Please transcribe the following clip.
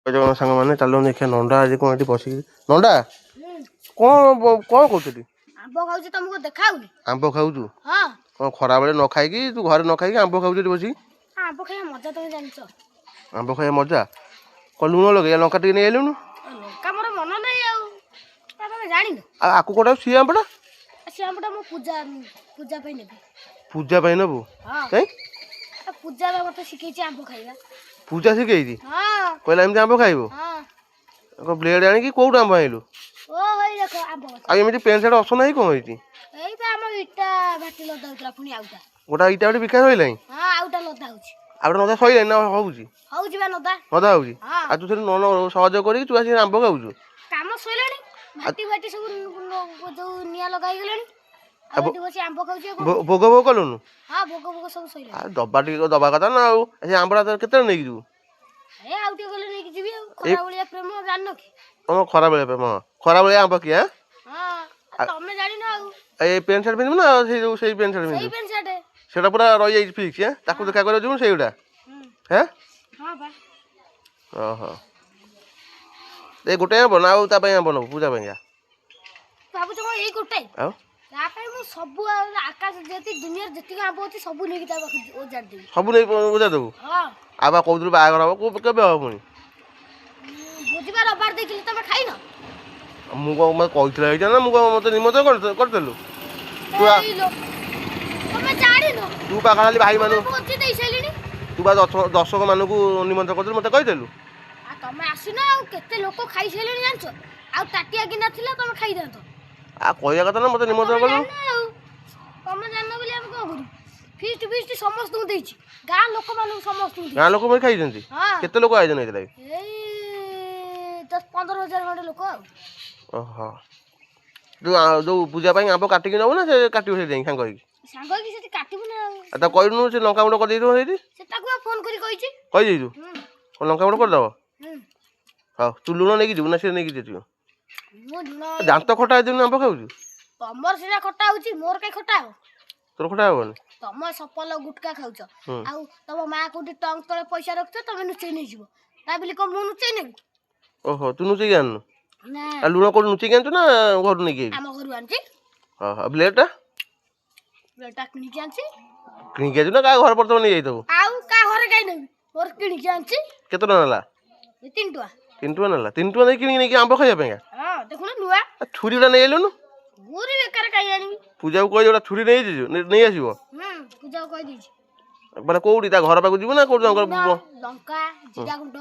ଜଣ ସାଙ୍ଗମାନେ ଚାଲୁ ଦେଖିଆ ନଣ୍ଡା ଆଜି କଣ ଏଠି ବସିକି ନଣ୍ଡା କଣ କଣ କରୁଛୁ? ଆମ୍ବ ଖାଉଛି ତମକୁ ଦେଖାଉନି? ଆମ୍ବ ଖାଉଛୁ? ହଁ। କଣ ଖରାବେଳେ ନ ଖାଇକି ତୁ ଘରେ ନ ଖାଇକି ଆମ୍ବ ଖାଉଛୁ ଏଠି ବସିକି? ଆମ୍ବ ଖାଇବା ମଜା ତମେ ଜାଣିଛ? ଆମ୍ବ ଖାଇବା ମଜା? କଣ ଲୁଣ ଲଗେଇ ଲଙ୍କା ଟିକେ ନେଇ ଆଇଲୁନୁ? ଲଙ୍କା ମୋର ମନ ନାହିଁ ଆଉ ତମେ ଜାଣିନ? ଆଉ ଆକୁ କୋଉଟା ସିଏ ଆମ୍ବଟା? ସେ ଆମ୍ବଟା ମୁଁ ପୂଜା ପାଇଁ ନେବି। ପୂଜା ପାଇଁ ନେବୁ? ହଁ। ପୂଜା ବା ମତେ ଶିଖେଇଛି ଆମ୍ବ ଖାଇବା। ପୂଜା ଶିଖେଇଛି? ହଁ। କହିଲା ଏମିତି ଆମ୍ବ ଖାଇବୁ? ହଁ। ବ୍ଲେଡ୍ ଆଣିକି କୋଉଠୁ ଆମ୍ବ ଆଣିଲୁ? ଓ ହେଇ ଦେଖ ଆମ୍ବ ଗଛ। ଆଉ ଏମିତି ପେଣ୍ଟ ସାର୍ଟ ଅସନା ହେଇ କଣ ହେଇଛି? ଏଇ ବା ଆମ ଇଟା ଭାଟି ଲଦା ହଉଥିଲା ପୁଣି ଆଉଟା। ଗୋଟା ଇଟା ଗୋଟେ ବିକା ସଇଲାଣି? ହଁ ଆଉଟା ଲଦା ହଉଛି। ଆଉ ଗୋଟେ ନଦା ସଇଲାଣି ନା ହଉଛି? ହଉଛି ବା ନଦା। ନଦା ହଉଛି? ହଁ। ଆଉ ତୁ ସେଠି ସହଯୋଗ କରିକି ତୁ ଆସିକି ଆମ୍ବ ଖାଉଛୁ? କାମ ସଇଲାଣି। ଭାଟି ସବୁ ଯୋଉ ନିଆଁ ଲଗା ହେଇଗଲାଣି। ଆଉ ଏଠି ବସି ଆମ୍ବ ଖାଉଛି ଆଉ କଣ? ଭୋଗ ଭୋଗ କଲୁନୁ? ହଁ ଭୋଗ ସବୁ ସଇଲାଣି। ଆଉ ଦବା ଟିକେ ଦବା କଥା ନା ଆଉ। ସେ ଆମ୍ବଟା କେତେବେଳେ ନେଇକି ଯିବୁ? ଏ ଆଉ ଟିକେ ଗଲେ ନେଇକି ଯିବି ଆଉ। ଖରା ଭଳିଆ ପ୍ରେମ ଜାଣିନ କି? ତମ ଖରା ବେଳିଆ ପ୍ରେମ? ଖରା ବେଳିଆ ଆମ୍ବ କିଏ? ହଁ ତମେ ଜାଣିନ ଆଉ। ଏଇ ପ୍ୟାଣ୍ଟ ସାର୍ଟ ପିନ୍ଧିବୁ ନା ସେଇ ପ୍ୟାଣ୍ଟ ସାର୍ଟ ପିନ୍ଧିବୁ? ସେଇ ପ୍ୟାଣ୍ଟ ସାର୍ଟ। ସେଟା ପୁରା ରହିଯାଇଛି ଫିକ୍ସ? ତାକୁ ଦେଖା କରିବାକୁ ଯିବୁ ସେଇଗୁଟା? ହଁ ବା। ଓହୋ। ଏଇ ଗୋଟେ ଆମ୍ବ ନା ଆଉ ତା ପାଇଁ ଆମ୍ବ ନେବୁ ପୂଜା ପାଇଁକା? ଭାବୁଛ କଣ ଏଇ ଗୋଟାଇ? ଆଉ ତା ପାଇଁ ମୁଁ ସବୁ ଆକାଶ ଯେତିକି ଦୁନିଆରେ ଯେତିକି ଆମ୍ବ ଅଛି ସବୁ ନେଇକି ତା ପାଖକୁ ଓଜାଡି ଦେବି। ସବୁ ନେଇ ପୂଜା ଦେବୁ? ହଁ। ଆଉ ବା କହୁଥିଲୁ ବାହାଘର ହବ କେବେ ହବ ପୁଣି? ଭୋଜି ବା ରବିବାର ଦେଇଥିଲି ତମେ ଖାଇନ? ମୁଁ କଣ ମତେ କହିଥିଲା ଏଇଟା ନା ମୁଁ କଣ ମତେ ନିମନ୍ତ୍ରଣ କରିଥିଲୁ? ତମେ ଜାଣିନ? ତୁ ବା ଖାଲି ଭାଇ ମାନଙ୍କୁ ଭୋଜି ଦେଇ ସାରିଲିଣି। ତୁ ବା ଦର୍ଶକ ମାନଙ୍କୁ ନିମନ୍ତ୍ରଣ କରିଥିଲୁ ମତେ କହିଥିଲୁ? ଆଉ ତମେ ଆସିନ ଆଉ କେତେ ଲୋକ ଖାଇସାରିଲେଣି ଜାଣିଛ? ଆଉ ତାଟିଆ ଗିନା ଥିଲା ତମେ ଖାଇଥାନ୍ତ। ଆଉ କହିବା କଥା ନା ମତେ ନିମନ୍ତ୍ରଣ କଲୁ। ତମେ ଜାଣିନ ବୋଲି ଆମେ କଣ କରିବୁ? ଫିଷ୍ଟ ସମସ୍ତଙ୍କୁ ଦେଇଛି। ଗାଁ ଲୋକମାନଙ୍କୁ ସମସ୍ତଙ୍କୁ ଦେଇଛି। ଗାଁ ଲୋକ ବି ଖାଇଛନ୍ତି? କେତେ ଲୋକ ଆୟୋଜନ ହେଇଥିଲା? ଏଇ 10-15 ହଜାର ଖଣ୍ଡେ ଲୋକ ଆଉ। ଓହୋ। ଯୋଉ ପୂଜା ପାଇଁ ଆମ୍ବ କାଟିକି ନବୁ ନା ସେ କାଟିବୁ ସେଠି ଯାଇକି ସାଙ୍ଗ ହେଇକି? ସାଙ୍ଗ ହେଇକି ସେଠି କାଟିବୁ ନା ଆଉ। ଆଉ ତାକୁ କହିଲୁନୁ ସେ ଲଙ୍କା ଗୁଣ୍ଡ କରିଦେଇଥିବ ସେଇଠି? ସେ ତାକୁ ଫୋନ କରି କହିଛି। କହିଦେଇଛୁ? ଲଙ୍କା ଗୁଣ୍ଡ କରିଦବ? ହଉ ତୁ ଲୁଣ ନେଇକି ଯିବୁ ନା ସେ ନେଇକି ଯିବ? ଦାନ୍ତ ଖଟା ହେଇଦିନ ଆମ୍ବ ଖାଉଛୁ? ତମର ସିନା ଖଟା ହଉଛି ମୋର କାଇଁ ଖଟା ହବ? ତୋର ଖଟା ହବନି? ତମ ସପଲ ଗୁଟକା ଖାଉଛ ଆଉ ତମ ମା କୋଉଠି ଟଙ୍କ ତଳେ ପଇସା ରଖୁଛ ତମେ ଲୁଚେଇ ନେଇଯିବ। ତା ବୋଲି କଣ ମୁଁ ଲୁଚେଇ ନେବି? ଓହୋ ତୁ ଲୁଚେଇକି ଆଣିନୁ? ନା। ଆଉ ଲୁଣ କୋଉଠୁ ଲୁଚେଇକି ଆଣିଛୁ ନା ଘରୁ ନେଇକି ଆଇଛୁ? ଆମ ଘରୁ ଆଣିଛି। ଓହୋ ବ୍ଲେଡଟା? ବ୍ଲେଡଟା କିଣିକି ଆଣିଛି। କିଣିକି ଆଣିଛୁ ନା କାହା ଘର ପ୍ରଥମେ ନେଇଯାଇଥିବୁ? ଆଉ କାହା ଘରେ କାଇଁ ନେବି? ମୋର କିଣିକି ଆଣିଛି। କେତେ ଟଙ୍କା ନେଲା? 3 ଟଙ୍କା। 3 ଟଙ୍କା ନେଲା? 3 ଟଙ୍କା ଦେଇକି ନେଇକି ଆମ୍ବ ଖାଇବା ପାଇଁକା? ହଁ ଦେଖୁନ ନୂଆ। ଛୁରୀଟା ନେଇ ଆଇଲୁନୁ? ଛୁରୀ ବେକାର କାଇଁ ଆଣିବି? ପୂଜାକୁ କହିଛି ଗୋଟେ ଛୁରୀ ନେଇ ଆସିବ? ପୂଜାକୁ କହିଦେଇଛି। ମାନେ କୋଉଠି ତା ଘର ପାଖକୁ ଯିବୁ ନା କୋଉଠି? ଲଙ୍କା ଜିରା ଗୁଣ୍ଡ